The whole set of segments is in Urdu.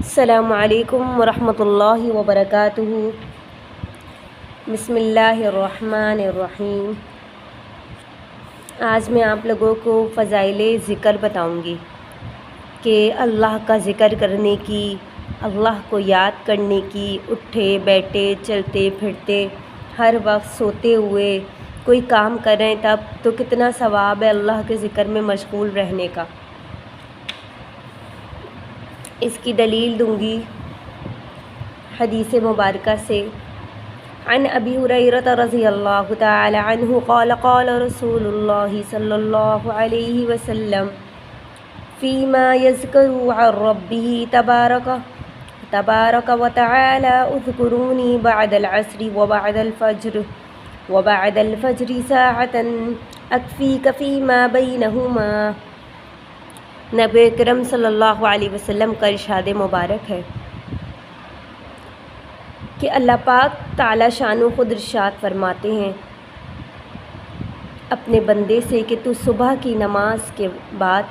السلام علیکم ورحمۃ اللہ وبرکاتہ۔ بسم اللہ الرحمن الرحیم۔ آج میں آپ لوگوں کو فضائل ذکر بتاؤں گی کہ اللہ کا ذکر کرنے کی، اللہ کو یاد کرنے کی، اٹھے بیٹھے چلتے پھرتے ہر وقت سوتے ہوئے کوئی کام کریں تب تو کتنا ثواب ہے اللہ کے ذکر میں مشغول رہنے کا۔ اس کی دلیل دوں گی حدیث مبارکہ سے۔ عن ابی ہریرہ رضی اللہ تعالی عنہ قال قال رسول اللہ صلی اللہ علیہ وسلم فیما یذکر عن ربہ تبارک وتعالی اذکرونی بعد العصر وبعد الفجر ساعة اکفیک فیما بینہما۔ نبی کرم صلی اللہ علیہ وسلم کا ارشاد مبارک ہے کہ اللہ پاک تعالی شان و خود ارشاد فرماتے ہیں اپنے بندے سے کہ تو صبح کی نماز کے بعد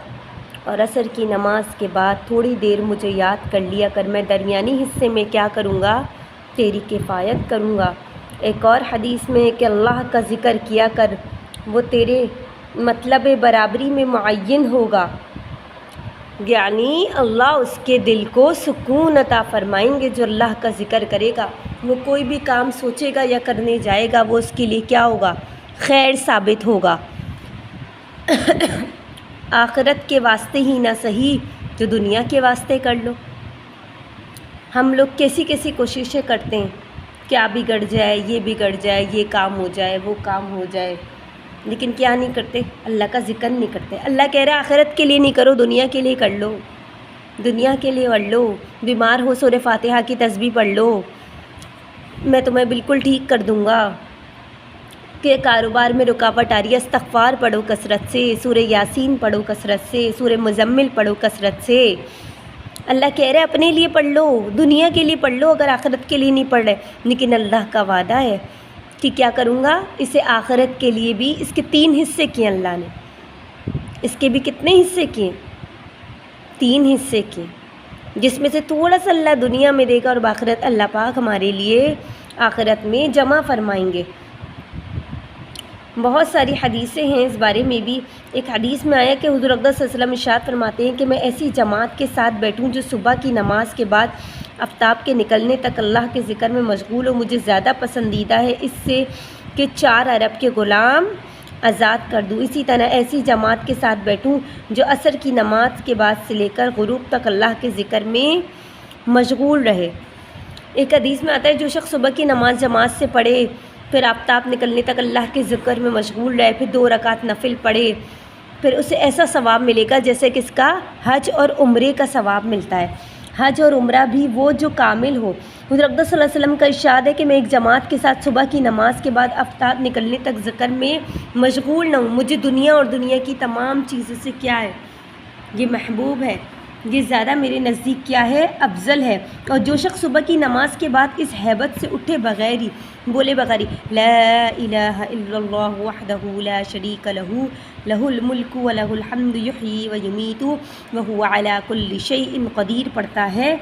اور عصر کی نماز کے بعد تھوڑی دیر مجھے یاد کر لیا کر، میں درمیانی حصے میں کیا کروں گا؟ تیری کفایت کروں گا۔ ایک اور حدیث میں کہ اللہ کا ذکر کیا کر، وہ تیرے مطلب برابری میں معین ہوگا، یعنی اللہ اس کے دل کو سکون عطا فرمائیں گے جو اللہ کا ذکر کرے گا۔ وہ کوئی بھی کام سوچے گا یا کرنے جائے گا وہ اس کے لیے کیا ہوگا؟ خیر ثابت ہوگا۔ آخرت کے واسطے ہی نہ صحیح تو دنیا کے واسطے کر لو۔ ہم لوگ کیسی کیسی کوششیں کرتے ہیں، کیا بگڑ جائے، یہ بگڑ جائے، یہ کام ہو جائے، وہ کام ہو جائے، لیکن کیا نہیں کرتے؟ اللہ کا ذکر نہیں کرتے۔ اللہ کہہ رہا ہے آخرت کے لیے نہیں کرو، دنیا کے لیے کر لو، دنیا کے لیے پڑھ لو۔ بیمار ہو سورہ فاتحہ کی تسبیح پڑھ لو، میں تمہیں بالکل ٹھیک کر دوں گا۔ کہ کاروبار میں رکاوٹ آ رہی ہے، استغفار پڑھو کثرت سے، سورہ یاسین پڑھو کثرت سے، سورہ مزمل پڑھو کثرت سے۔ اللہ کہہ رہے ہیں اپنے لیے پڑھ لو، دنیا کے لیے پڑھ لو اگر آخرت کے لیے نہیں پڑھ رہے، لیکن اللہ کا وعدہ ہے کہ کیا کروں گا؟ اسے آخرت کے لیے بھی اس کے 3 حصے کیے اللہ نے۔ اس کے بھی کتنے حصے کیے؟ 3 حصے کیے، جس میں سے تھوڑا سا اللہ دنیا میں دے گا اور بآخرت اللہ پاک ہمارے لیے آخرت میں جمع فرمائیں گے۔ بہت ساری حدیثیں ہیں اس بارے میں بھی۔ ایک حدیث میں آیا کہ حضور اقدس صلی اللہ علیہ وسلم ارشاد فرماتے ہیں کہ میں ایسی جماعت کے ساتھ بیٹھوں جو صبح کی نماز کے بعد آفتاب کے نکلنے تک اللہ کے ذکر میں مشغول ہو، مجھے زیادہ پسندیدہ ہے اس سے کہ 4 ارب کے غلام آزاد کر دوں۔ اسی طرح ایسی جماعت کے ساتھ بیٹھوں جو عصر کی نماز کے بعد سے لے کر غروب تک اللہ کے ذکر میں مشغول رہے۔ ایک حدیث میں آتا ہے جو شخص صبح کی نماز جماعت سے پڑھے، پھر آفتاب نکلنے تک اللہ کے ذکر میں مشغول رہے، پھر 2 رکعت نفل پڑھے، پھر اسے ایسا ثواب ملے گا جیسے کہ اس کا حج اور عمرے کا ثواب ملتا ہے۔ حج اور عمرہ بھی وہ جو کامل ہو۔ حضرت اقدس صلی اللہ علیہ وسلم کا ارشاد ہے کہ میں ایک جماعت کے ساتھ صبح کی نماز کے بعد آفتاب نکلنے تک ذکر میں مشغول نہ ہوں۔ مجھے دنیا اور دنیا کی تمام چیزوں سے کیا ہے؟ یہ محبوب ہے، یہ زیادہ میرے نزدیک کیا ہے؟ افضل ہے۔ اور جو شخص صبح کی نماز کے بعد اس ہیبت سے اٹھے بغیر ہی، بولے بغیر ہی لا الہ الا اللہ وحدہ لا شریک لہ لہ الملک ولہ الحمد یحیی ویمیت وہو علی کل شیء قدیر پڑھتا ہے،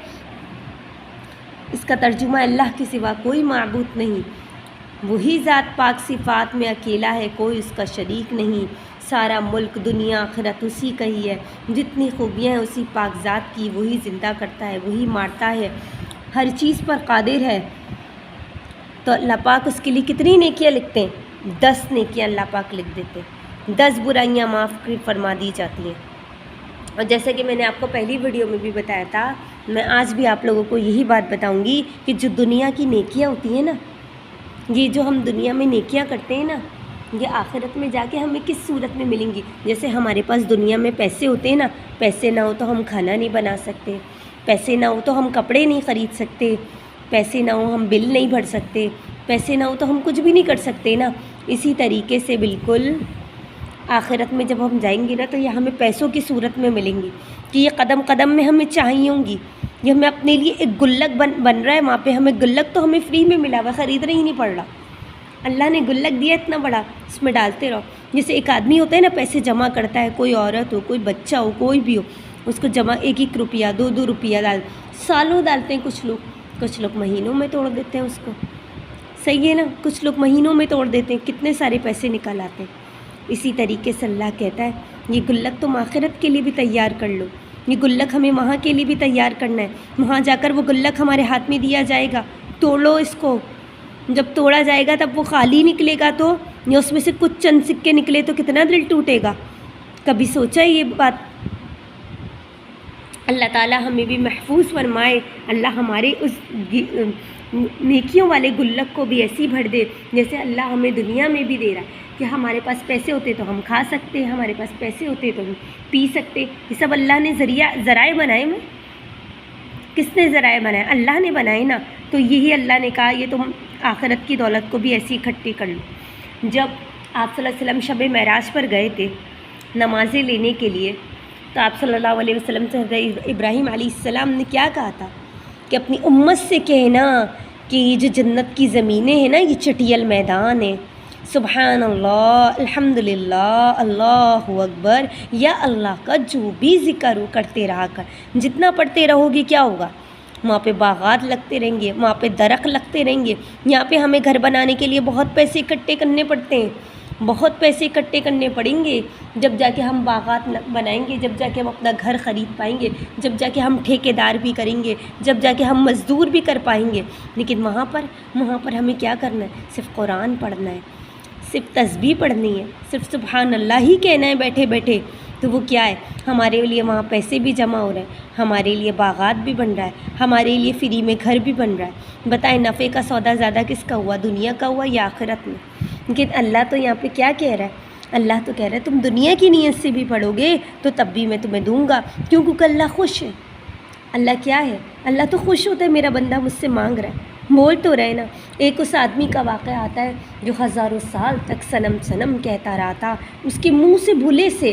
اس کا ترجمہ اللہ کے سوا کوئی معبود نہیں، وہی ذات پاک صفات میں اکیلا ہے، کوئی اس کا شریک نہیں، سارا ملک دنیا آخرت اسی کا ہی ہے، جتنی خوبیاں ہیں اسی پاک ذات کی، وہی زندہ کرتا ہے، وہی مارتا ہے، ہر چیز پر قادر ہے۔ تو اللہ پاک اس کے لیے کتنی نیکیاں لکھتے ہیں؟ 10 نیکیاں اللہ پاک لکھ دیتے ہیں، 10 برائیاں معاف فرما دی جاتی ہیں۔ اور جیسے کہ میں نے آپ کو پہلی ویڈیو میں بھی بتایا تھا، میں آج بھی آپ لوگوں کو یہی بات بتاؤں گی کہ جو دنیا کی نیکیاں ہوتی ہیں نا، یہ جو ہم دنیا میں نیکیاں کرتے ہیں نا، یہ آخرت میں جا کے ہمیں کس صورت میں ملیں گی؟ جیسے ہمارے پاس دنیا میں پیسے ہوتے ہیں نا، پیسے نہ ہو تو ہم کھانا نہیں بنا سکتے، پیسے نہ ہو تو ہم کپڑے نہیں خرید سکتے، پیسے نہ ہو ہم بل نہیں بھر سکتے، پیسے نہ ہو تو ہم کچھ بھی نہیں کر سکتے نا۔ اسی طریقے سے بالکل آخرت میں جب ہم جائیں گے نا تو یہ ہمیں پیسوں کی صورت میں ملیں گی کہ یہ قدم قدم میں ہمیں چاہیے ہوں گی، یہ ہمیں اپنے لیے ایک گلک بن رہا ہے، وہاں پہ ہمیں گلک تو ہمیں فری میں ملا ہوا، خریدنا ہی نہیں پڑ رہا، اللہ نے گلک دیا اتنا بڑا، اس میں ڈالتے رہو۔ جیسے ایک آدمی ہوتا ہے نا پیسے جمع کرتا ہے، کوئی عورت ہو، کوئی بچہ ہو، کوئی بھی ہو، اس کو جمع 1-1 روپیہ 2-2 روپیہ ڈال، سالوں ڈالتے ہیں کچھ لوگ مہینوں میں توڑ دیتے ہیں اس کو، صحیح ہے نا، کچھ لوگ مہینوں میں توڑ دیتے ہیں، کتنے سارے پیسے نکال آتے ہیں۔ اسی طریقے سے اللہ کہتا ہے یہ گلک تم آخرت کے لیے بھی تیار کر لو، یہ گلک ہمیں وہاں کے لیے بھی تیار کرنا ہے، وہاں جا کر وہ گلک ہمارے ہاتھ میں دیا جائے گا، توڑو اس کو، جب توڑا جائے گا تب وہ خالی نکلے گا تو یا اس میں سے کچھ چند سکے نکلے تو کتنا دل ٹوٹے گا، کبھی سوچا یہ بات؟ اللہ تعالیٰ ہمیں بھی محفوظ فرمائے، اللہ ہمارے اس نیکیوں والے گلک کو بھی ایسی بھر دے جیسے اللہ ہمیں دنیا میں بھی دے رہا ہے کہ ہمارے پاس پیسے ہوتے تو ہم کھا سکتے، ہمارے پاس پیسے ہوتے تو ہم پی سکتے، یہ سب اللہ نے ذرائع بنائے میں، کس نے ذرائع بنائے؟ اللہ نے بنائے نا، تو یہی اللہ نے کہا یہ تم آخرت کی دولت کو بھی ایسی اکٹھی کر لو۔ جب آپ صلی اللہ علیہ وسلم شب معراج پر گئے تھے نمازیں لینے کے لیے، تو آپ صلی اللہ علیہ وسلم سے حضرت ابراہیم علیہ السلام نے کیا کہا تھا کہ اپنی امت سے کہنا کہ یہ جو جنت کی زمینیں ہیں نا یہ چٹیل میدان ہیں، سبحان اللہ، الحمدللہ، اللہ اکبر، یا اللہ کا جو بھی ذکر کرتے رہا کر، جتنا پڑھتے رہو گے کیا ہوگا؟ وہاں پہ باغات لگتے رہیں گے، وہاں پہ درخت لگتے رہیں گے۔ یہاں پہ ہمیں گھر بنانے کے لیے بہت پیسے اکٹھے کرنے پڑتے ہیں، بہت پیسے اکٹھے کرنے پڑیں گے، جب جا کے ہم باغات بنائیں گے، جب جا کے ہم اپنا گھر خرید پائیں گے، جب جا کے ہم ٹھیکیدار بھی کریں گے، جب جا کے ہم مزدور بھی کر پائیں گے۔ لیکن وہاں پر ہمیں کیا کرنا ہے؟ صرف قرآن پڑھنا ہے، صرف تسبیح پڑھنی ہے، صرف سبحان اللہ ہی کہنا ہے بیٹھے بیٹھے۔ تو وہ کیا ہے؟ ہمارے لیے وہاں پیسے بھی جمع ہو رہے ہیں، ہمارے لیے باغات بھی بن رہا ہے، ہمارے لیے فری میں گھر بھی بن رہا ہے۔ بتائیں نفع کا سودا زیادہ کس کا ہوا، دنیا کا ہوا یا آخرت میں؟ لیکن اللہ تو یہاں پہ کیا کہہ رہا ہے؟ اللہ تو کہہ رہا ہے تم دنیا کی نیت سے بھی پڑھو گے تو تب بھی میں تمہیں دوں گا، کیونکہ اللہ خوش ہے۔ اللہ کیا ہے؟ اللہ تو خوش ہوتا ہے میرا بندہ مجھ سے مانگ رہا ہے، بول تو رہے نا۔ ایک اس آدمی کا واقعہ آتا ہے جو ہزاروں سال تک صنم صنم کہتا رہا تھا، اس کے منہ سے بھولے سے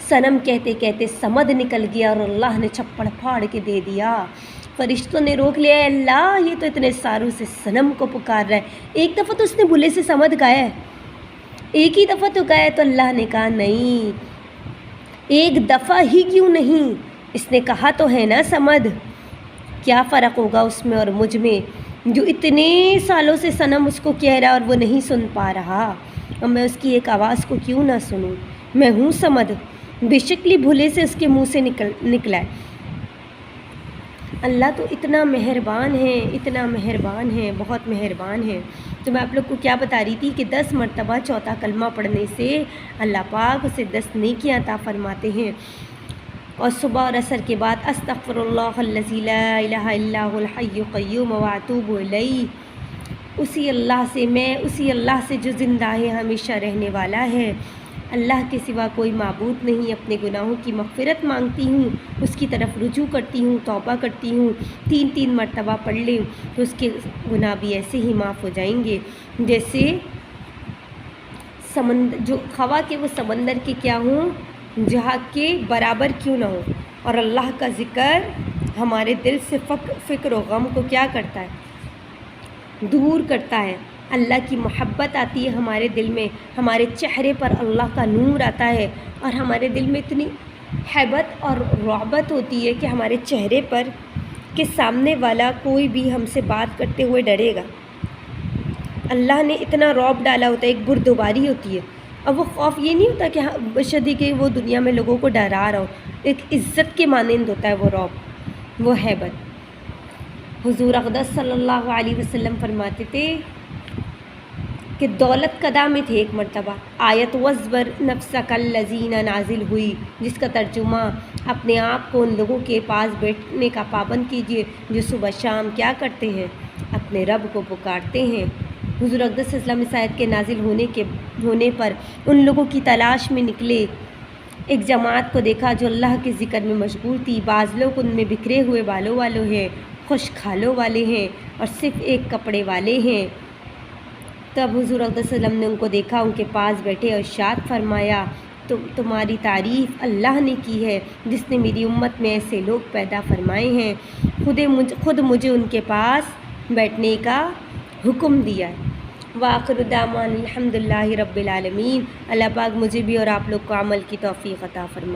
صنم کہتے کہتے صمد نکل گیا اور اللہ نے چھپڑ پھاڑ کے دے دیا۔ فرشتوں نے روک لیا، اے اللہ یہ تو اتنے سالوں سے صنم کو پکار رہا ہے، ایک دفعہ تو اس نے بھولے سے صمد گایا ہے، ایک ہی دفعہ تو گایا۔ تو اللہ نے کہا نہیں، ایک دفعہ ہی کیوں نہیں، اس نے کہا تو ہے نا صمد، کیا فرق ہوگا اس میں اور مجھ میں جو اتنے سالوں سے صنم اس کو کہہ رہا اور وہ نہیں سن پا رہا، اور میں اس کی ایک آواز کو کیوں نہ سنوں؟ میں ہوں صمد، بے شکلی بھولے سے اس کے منہ سے نکلا ہے۔ اللہ تو اتنا مہربان ہے، اتنا مہربان ہے، بہت مہربان ہے۔ تو میں آپ لوگ کو کیا بتا رہی تھی کہ 10 مرتبہ چوتھا کلمہ پڑھنے سے اللہ پاک اسے 10 نیکیاں عطا فرماتے ہیں، اور صبح اور عصر کے بعد استغفر اللہ الذی لا الہ الا هو الحی القیوم واتوب الیہ، اسی اللہ سے جو زندہ ہے، ہمیشہ رہنے والا ہے، اللہ کے سوا کوئی معبود نہیں، اپنے گناہوں کی مغفرت مانگتی ہوں، اس کی طرف رجوع کرتی ہوں، توبہ کرتی ہوں۔ 3 مرتبہ پڑھ لیں تو اس کے گناہ بھی ایسے ہی معاف ہو جائیں گے جیسے جو خوا کے وہ سمندر کے کیا ہوں، جہاں کے برابر کیوں نہ ہو۔ اور اللہ کا ذکر ہمارے دل سے فکر و غم کو کیا کرتا ہے؟ دور کرتا ہے۔ اللہ کی محبت آتی ہے ہمارے دل میں، ہمارے چہرے پر اللہ کا نور آتا ہے، اور ہمارے دل میں اتنی ہیبت اور رعبت ہوتی ہے کہ ہمارے چہرے پر کہ سامنے والا کوئی بھی ہم سے بات کرتے ہوئے ڈرے گا۔ اللہ نے اتنا رعب ڈالا ہوتا ہے، ایک بردباری ہوتی ہے، اور وہ خوف یہ نہیں ہوتا کہ بشدی کہ وہ دنیا میں لوگوں کو ڈرا رہا ہو، ایک عزت کے مانند ہوتا ہے وہ رعب، وہ ہیبت۔ حضور اقدس صلی اللہ علیہ وسلم فرماتے تھے کہ دولت قدا میں تھے ایک مرتبہ، آیت وزبر نفسک الذین نازل ہوئی، جس کا ترجمہ اپنے آپ کو ان لوگوں کے پاس بیٹھنے کا پابند کیجیے جو صبح شام کیا کرتے ہیں؟ اپنے رب کو پکارتے ہیں۔ حضور اقدس صلی اللہ علیہ وسلم اس آیت کے نازل ہونے پر ان لوگوں کی تلاش میں نکلے، ایک جماعت کو دیکھا جو اللہ کے ذکر میں مشغول تھی، بعض لوگ ان میں بکھرے ہوئے بالوں والوں ہیں، خوش کھالوں والے ہیں، اور صرف ایک کپڑے والے ہیں۔ تب حضور اقدس صلی اللہ علیہ وسلم نے ان کو دیکھا، ان کے پاس بیٹھے اور ارشاد فرمایا تمہاری تعریف اللہ نے کی ہے جس نے میری امت میں ایسے لوگ پیدا فرمائے ہیں، خود مجھے ان کے پاس بیٹھنے کا حکم دیا ہے۔ وآخر دعوانا الحمدللہ رب العالمین۔ اللہ پاک مجھے بھی اور آپ لوگ کو عمل کی توفیق عطا فرمائے۔